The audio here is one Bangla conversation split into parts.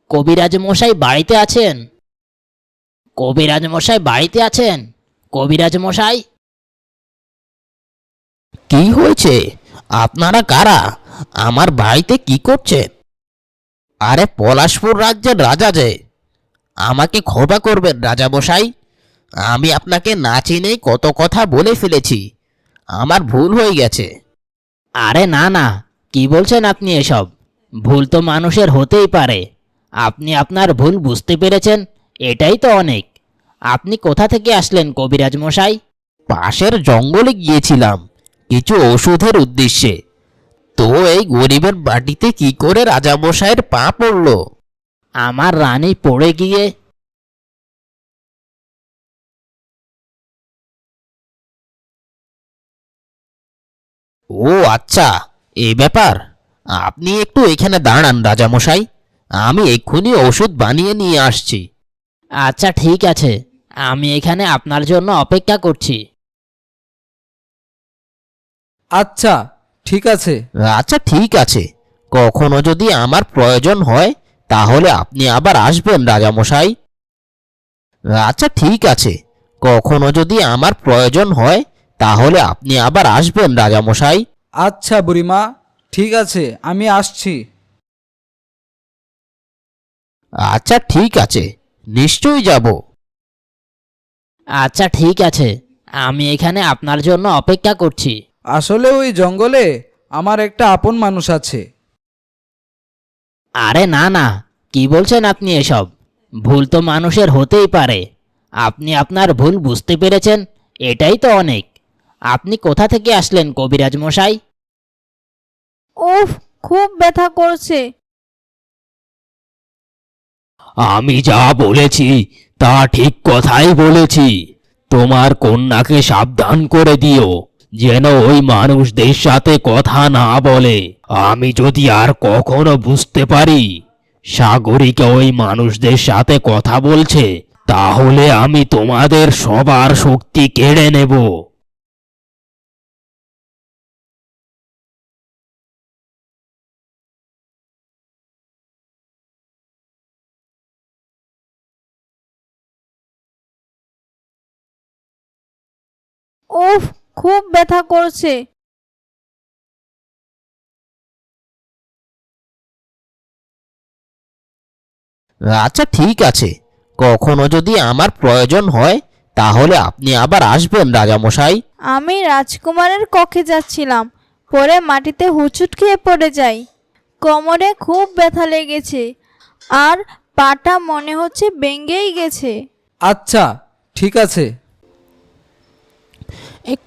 কবিরাজ মশাই বাড়িতে আছেন? কবিরাজ মশাই বাড়িতে আছেন? কবিরাজ মশাই। কি হয়েছে? আপনারা কারা? আমার বাড়িতে কি করছেন? আরে পলাশপুর রাজ্যের রাজা যে। আমাকে ক্ষমা করবেন রাজা মশাই, আমি আপনাকে না চিনেই কত কথা বলে ফেলেছি। আমার ভুল হয়ে গেছে। আরে না না, কি বলছেন আপনি এসব? ভুল তো মানুষের হতেই পারে। আপনি আপনার ভুল বুঝতে পেরেছেন, এটাই তো অনেক। আপনি কোথা থেকে আসলেন কবিরাজ মশাই? পাশের জঙ্গলে গিয়েছিলাম কিছু ওষুধের উদ্দেশ্যে। তো এই গরিবের বাটিতে কি করে রাজামশাইয়ের পা পড়ল? আমার রানী পড়ে গিয়ে। ও আচ্ছা, এই ব্যাপার। আপনি একটু এখানে দাঁড়ান রাজামশাই, আমি এক্ষুনি ওষুধ বানিয়ে নিয়ে আসছি। আচ্ছা ঠিক আছে, আমি এখানে আপনার জন্য অপেক্ষা করছি। আচ্ছা ঠিক আছে। আচ্ছা ঠিক আছে, কখনো যদি আমার প্রয়োজন হয় তাহলে আপনি আবার আসবেন রাজামশাই। আচ্ছা ঠিক আছে, কখনো যদি আমার প্রয়োজন হয় তাহলে আপনি আবার আসবেন রাজামশাই। আচ্ছা বুড়িমা, ঠিক আছে, আমি আসছি। আচ্ছা ঠিক আছে, নিশ্চয়ই যাব। আচ্ছা ঠিক আছে, আমি এখানে আপনার জন্য অপেক্ষা করছি। আসলে ওই জঙ্গলে আমার একটা আপন মানুষ আছে। আরে না না, কি বলছেন আপনি এসব? ভুল তো মানুষের হতেই পারে। আপনি আপনার ভুল বুঝতে পেরেছেন, এটাই তো অনেক। আপনি কোথা থেকে আসলেন কবিরাজ মশাই? উফ, খুব ব্যথা করছে। আমি যা বলেছি তা ঠিক কথাই বলেছি। তোমার কন্যাকে সাবধান করে দিও যেন ওই মানুষদের সাথে কথা না বলে। আমি যদি আর কখনো বুঝতে পারি সাগরিকা ওই মানুষদের সাথে কথা বলছে, তাহলে আমি তোমাদের সবার শক্তি কেড়ে নেব। উফ, খুব ব্যথা করছে। আচ্ছা ঠিক আছে, কখনো যদি আমার প্রয়োজন হয় তাহলে আপনি আবার আসবেন রাজামশাই। আমি রাজকুমারের কক্ষে যাচ্ছিলাম, পরে মাটিতে হুঁচুট খেয়ে পড়ে যাই। কোমরে খুব ব্যথা লেগেছে, আর পাটা মনে হচ্ছে ভেঙেই গেছে। আচ্ছা ঠিক আছে।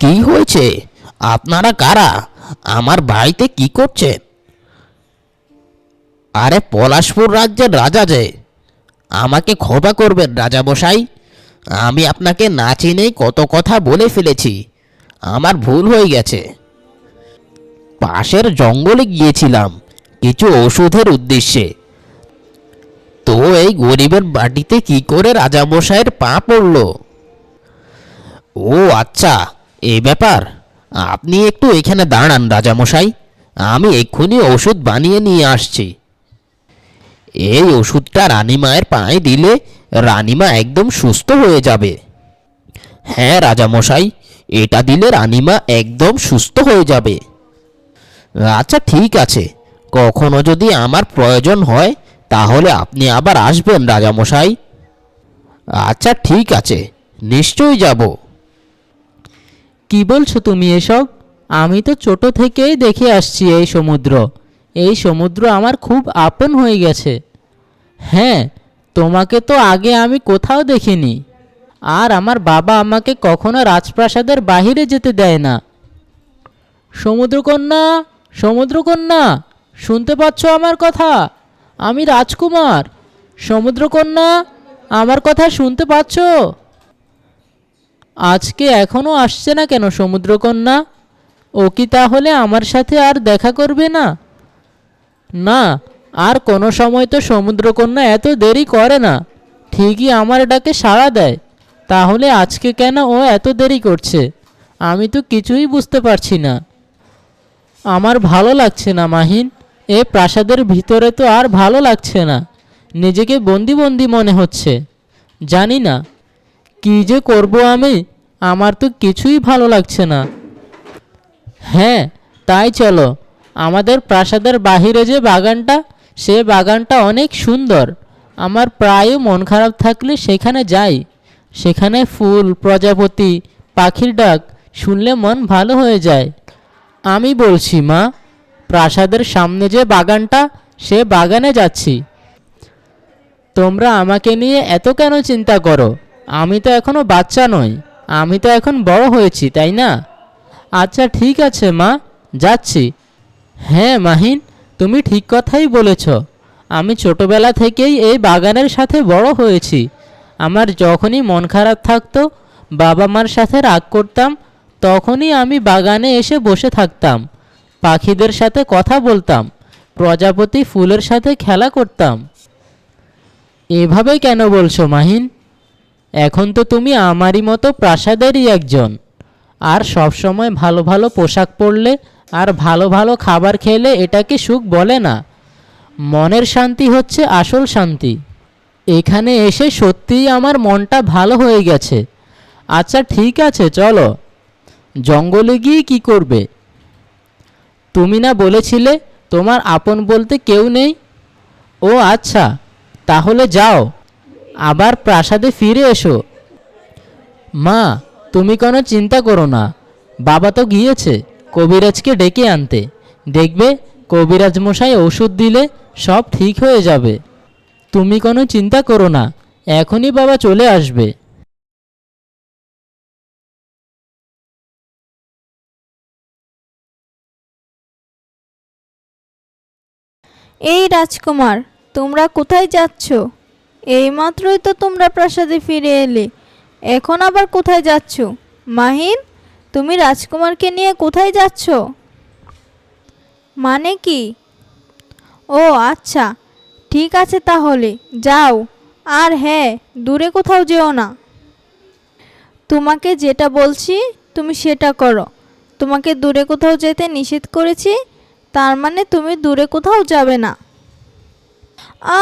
কি হয়েছে? আপনারা কারা? আমার বাড়িতে কি করছেন? আরে পলাশপুর রাজ্যের রাজা যে। আমাকে ক্ষমা করবেন রাজামশাই, আমি আপনাকে না চিনেই কত কথা বলে ফেলেছি। আমার ভুল হয়ে গেছে। পাশের জঙ্গলে গিয়েছিলাম কিছু ওষুধের উদ্দেশ্যে। তো এই গরিবের বাটিতে কি করে রাজামশাইয়ের পা পড়ল? ও আচ্ছা, এই ব্যাপার। আপনি একটু এখানে দাঁড়ান রাজামশাই, আমি এক্ষুনি ওষুধ বানিয়ে নিয়ে আসছি। এই ওষুধটা রানীমায়ের পায়ে দিলে রানীমা একদম সুস্থ হয়ে যাবে। হ্যাঁ রাজামশাই, এটা দিলে রানীমা একদম সুস্থ হয়ে যাবে। আচ্ছা ঠিক আছে, কখনো যদি আমার প্রয়োজন হয় তাহলে আপনি আবার আসবেন রাজামশাই। আচ্ছা ঠিক আছে, নিশ্চয়ই যাব। কি বলছো তুমি এসব? আমি তো ছোট থেকেই দেখে আসছি এই সমুদ্র। এই সমুদ্র আমার খুব আপন হয়ে গেছে। হ্যাঁ, তোমাকে তো আগে আমি কোথাও দেখিনি। আর আমার বাবা আমাকে কখনো রাজপ্রাসাদের বাইরে যেতে দেয় না। সমুদ্রকন্যা, সমুদ্রকন্যা, শুনতে পাচ্ছ আমার কথা? আমি রাজকুমার। সমুদ্রকন্যা, আমার কথা শুনতে পাচ্ছ? আজকে এখনো আসছে না কেন সমুদ্রকন্যা? ও কি তাহলে আমার সাথে আর দেখা করবে না? না, আর কোনো সময় তো সমুদ্রকন্যা এত দেরি করে না, ঠিকই আমার ডাকে সাড়া দেয়। তাহলে আজকে কেন ও এত দেরি করছে? আমি তো কিছুই বুঝতে পারছি না। আমার ভালো লাগছে না মাহিন, এ প্রাসাদের ভিতরে তো আর ভালো লাগছে না। নিজেকে বন্দি বন্দি মনে হচ্ছে। জানি না কি যে করব আমি, আমার তো কিছুই ভালো লাগছে না। হ্যাঁ, তাই চলো, আমাদের প্রাসাদের বাহিরে যে বাগানটা, সে বাগানটা অনেক সুন্দর। আমার প্রায় মন খারাপ থাকলে সেখানে যাই। সেখানে ফুল, প্রজাপতি, পাখির ডাক শুনলে মন ভালো হয়ে যায়। আমি বলছি মা, প্রাসাদের সামনে যে বাগানটা, সে বাগানে যাচ্ছি। তোমরা আমাকে নিয়ে এত কেন চিন্তা করো? আমি তো এখনো বাচ্চা নই, আমি তো এখন বড় হয়েছি, তাই না? আচ্ছা ঠিক আছে মা, যাচ্ছি। হ্যাঁ মাহিন, তুমি ঠিক কথাই বলেছ। আমি ছোটবেলা থেকেই এই বাগানের সাথে বড় হয়েছি। আমার যখনই মন খারাপ থাকতো, বাবা মার সাথে রাগ করতাম, তখনই আমি বাগানে এসে বসে থাকতাম, পাখিদের সাথে কথা বলতাম, প্রজাপতি ফুলের সাথে খেলা করতাম। এভাবে কেন বলছো মাহিন? এখন তো তুমি আমারই মতো প্রাসাদেরই একজন। আর সব সময় ভালো ভালো পোশাক পরলে আর ভালো ভালো খাবার খেলে এটাকে সুখ বলে না। মনের শান্তি হচ্ছে আসল শান্তি। এখানে এসে সত্যিই আমার মনটা ভালো হয়ে গেছে। আচ্ছা ঠিক আছে, চলো। জঙ্গলে গিয়ে কি করবে? তুমি না বলেছিলে তোমার আপন বলতে কেউ নেই? ও আচ্ছা, তাহলে যাও, আবার প্রাসাদে ফিরে এসো। মা, তুমি কোনো চিন্তা করো না, বাবা তো গিয়েছে কবিরাজকে ডেকে আনতে। দেখবে কবিরাজ মশাই ওষুধ দিলে সব ঠিক হয়ে যাবে। তুমি কোনো চিন্তা করো না, এখনই বাবা চলে আসবে। এই রাজকুমার, তোমরা কোথায় যাচ্ছ? এইমাত্রই তো তোমরা প্রাসাদে ফিরে এলে, এখন আবার কোথায় যাচ্ছ? মাহিন, তুমি রাজকুমারকে নিয়ে কোথায় যাচ্ছ? মানে কি? ও আচ্ছা, ঠিক আছে তাহলে যাও। আর হ্যাঁ, দূরে কোথাও যেও না। তোমাকে যেটা বলছি তুমি সেটা করো। তোমাকে দূরে কোথাও যেতে নিষেধ করেছি, তার মানে তুমি দূরে কোথাও যাবে না।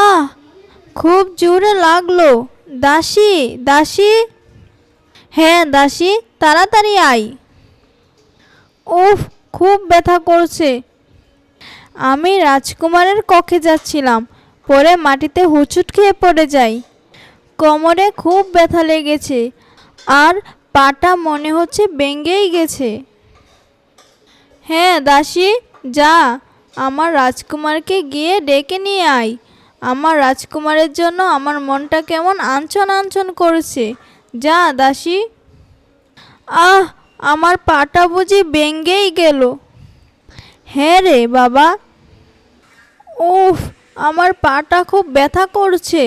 আহ, খুব জোরে লাগলো। দাসী, দাসী। হ্যাঁ দাসী, তাড়াতাড়ি আয়। উফ, খুব ব্যথা করছে। আমি রাজকুমারের কক্ষে যাচ্ছিলাম, পরে মাটিতে হোঁচট খেয়ে পড়ে যাই। কোমরে খুব ব্যথা লেগেছে, আর পাটা মনে হচ্ছে ভেঙেই গেছে। হ্যাঁ দাসী, যা, আমার রাজকুমারকে গিয়ে ডেকে নিয়ে আয়। আমার রাজকুমারের জন্য আমার মনটা কেমন আনছন আনছন করছে। যা দাসী। আহ, আমার পাটা বুঝি ভেঙেই গেল। হ্যাঁ রে বাবা। উফ, আমার পাটা খুব ব্যথা করছে।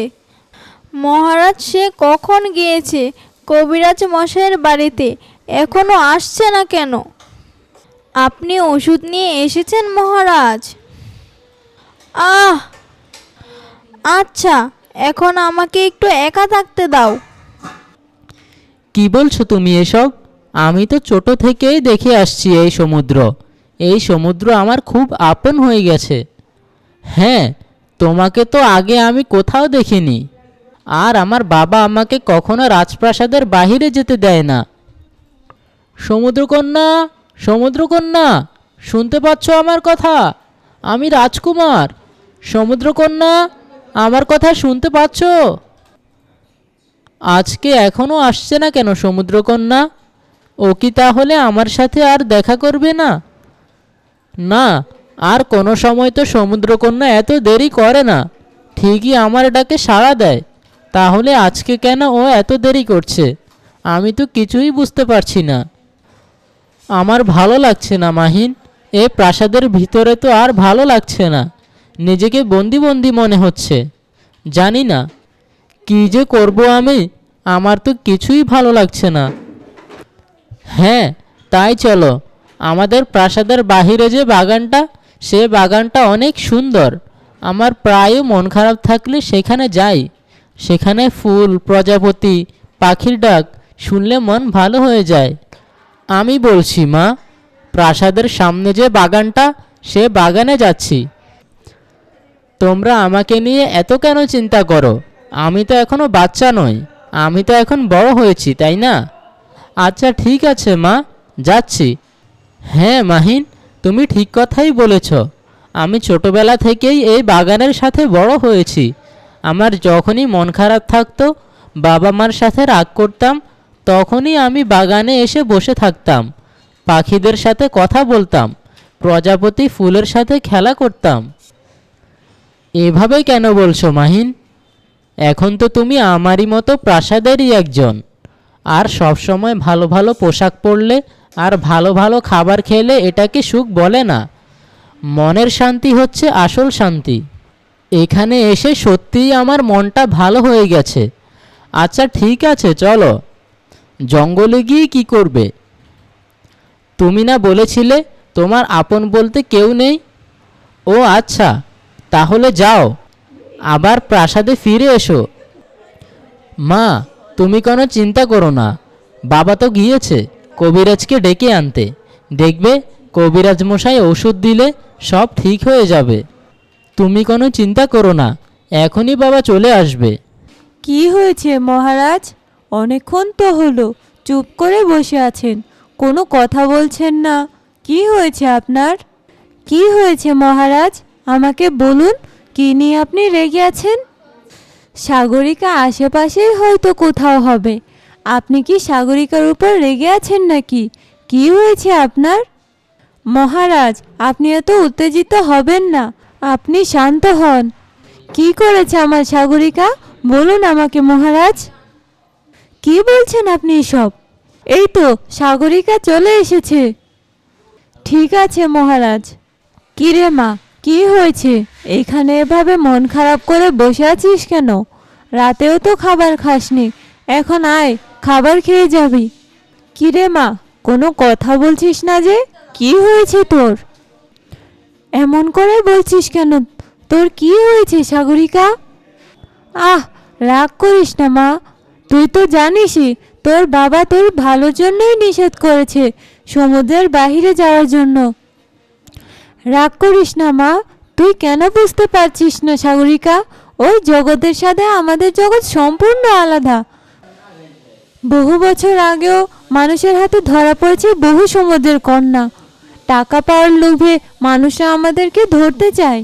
মহারাজ সে কখন গিয়েছে কবিরাজ মশাইয়ের বাড়িতে, এখনো আসছে না কেন? আপনি ওষুধ নিয়ে এসেছেন মহারাজ? আহ, আচ্ছা, এখন আমাকে একটু একা থাকতে দাও। কি বলছো তুমি এসব? আমি তো ছোট থেকেই দেখে আসছি এই সমুদ্র। এই সমুদ্র আমার খুব আপন হয়ে গেছে। হ্যাঁ, তোমাকে তো আগে আমি কোথাও দেখিনি। আর আমার বাবা আমাকে কখনো রাজপ্রাসাদের বাইরে যেতে দেয় না। সমুদ্রকন্যা, সমুদ্রকন্যা, শুনতে পাচ্ছ আমার কথা? আমি রাজকুমার। সমুদ্রকন্যা, আমার কথা শুনতে পাচ্ছ? আজকে এখনো আসছে না কেন সমুদ্রকন্যা? ও কি তাহলে আমার সাথে আর দেখা করবে না? না, আর কোনো সময় তো সমুদ্রকন্যা এত দেরি করে না, ঠিকই আমার ডাকে সাড়া দেয়। তাহলে আজকে কেন ও এত দেরি করছে? আমি তো কিছুই বুঝতে পারছি না। আমার ভালো লাগছে না মাহিন, এ প্রাসাদের ভিতরে তো আর ভালো লাগছে না। নিজেকে বন্দি বন্দি মনে হচ্ছে। জানি না কি যে করব আমি, আমার তো কিছুই ভালো লাগছে না। হ্যাঁ, তাই চলো, আমাদের প্রাসাদের বাহিরে যে বাগানটা, সে বাগানটা অনেক সুন্দর। আমার প্রায় মন খারাপ থাকলে সেখানে যাই। সেখানে ফুল, প্রজাপতি, পাখির ডাক শুনলে মন ভালো হয়ে যায়। আমি বলছি মা, প্রাসাদের সামনে যে বাগানটা, সে বাগানে যাচ্ছি। তোমরা আমাকে নিয়ে এত কেন চিন্তা করো? আমি তো এখনো বাচ্চা নই, আমি তো এখন বড় হয়েছি, তাই না? আচ্ছা ঠিক আছে মা, যাচ্ছি। হ্যাঁ মাহিন, তুমি ঠিক কথাই বলেছ। আমি ছোটবেলা থেকেই এই বাগানের সাথে বড় হয়েছি। আমার যখনই মন খারাপ থাকতো, বাবা মার সাথে রাগ করতাম, তখনই আমি বাগানে এসে বসে থাকতাম, পাখিদের সাথে কথা বলতাম, প্রজাপতি ফুলের সাথে খেলা করতাম। এভাবে কেন বলছো মাহিন? এখন তো তুমি আমারই মতো প্রাসাদেরই একজন। আর সব সময় ভালো ভালো পোশাক পরলে আর ভালো ভালো খাবার খেলে এটাকে সুখ বলে না। মনের শান্তি হচ্ছে আসল শান্তি। এখানে এসে সত্যিই আমার মনটা ভালো হয়ে গেছে। আচ্ছা ঠিক আছে, চলো। জঙ্গলে গিয়ে কি করবে? তুমি না বলেছিলে তোমার আপন বলতে কেউ নেই? ও আচ্ছা, তাহলে যাও, আবার প্রাসাদে ফিরে এসো। মা, তুমি কোনো চিন্তা করো না, বাবা তো গিয়েছে কবিরাজকে ডেকে আনতে। দেখবে কবিরাজ মশাই ওষুধ দিলে সব ঠিক হয়ে যাবে। তুমি কোনো চিন্তা করো না, এখনই বাবা চলে আসবে। কি হয়েছে মহারাজ? অনেকক্ষণ তো হলো চুপ করে বসে আছেন, কোনো কথা বলছেন না। কি হয়েছে আপনার? কি হয়েছে মহারাজ? আমাকে বলুন, কি নিয়ে আপনি রেগে আছেন? সাগরিকা আশেপাশেই হয়তো কোথাও হবে। আপনি কি সাগরিকার উপর রেগে আছেন নাকি? কি হয়েছে আপনার? মহারাজ, আপনি এত উত্তেজিত হবেন না, আপনি শান্ত হন। কি করেছে আমার সাগরিকা? বলুন আমাকে মহারাজ। কি বলছেন আপনি সব? এই তো সাগরিকা চলে এসেছে। ঠিক আছে মহারাজ। কি রে মা, কি হয়েছে? এখানে এভাবে মন খারাপ করে বসে আছিস কেন? রাতেও তো খাবার খাসনি, এখন আয় খাবার খেয়ে যাবি। কি রে মা, কোনো কথা বলছিস না যে? কি হয়েছে তোর? এমন করে বলছিস কেন? তোর কি হয়েছে সাগরিকা? আহ, রাগ করিস না মা, তুই তো জানিসই তোর বাবা তোর ভালোর জন্যই নিষেধ করেছে সমুদ্রের বাইরে যাওয়ার জন্য। রাগ করিস না মা, তুই কেন বুঝতে পারছিস না সাগরিকা? ওই জগতের সাথে আমাদের জগৎ সম্পূর্ণ আলাদা। বহু বছর আগেও মানুষের হাতে ধরা পড়েছে বহু সমুদ্রের কন্যা। টাকা পাওয়ার লোভে মানুষরা আমাদেরকে ধরতে চায়।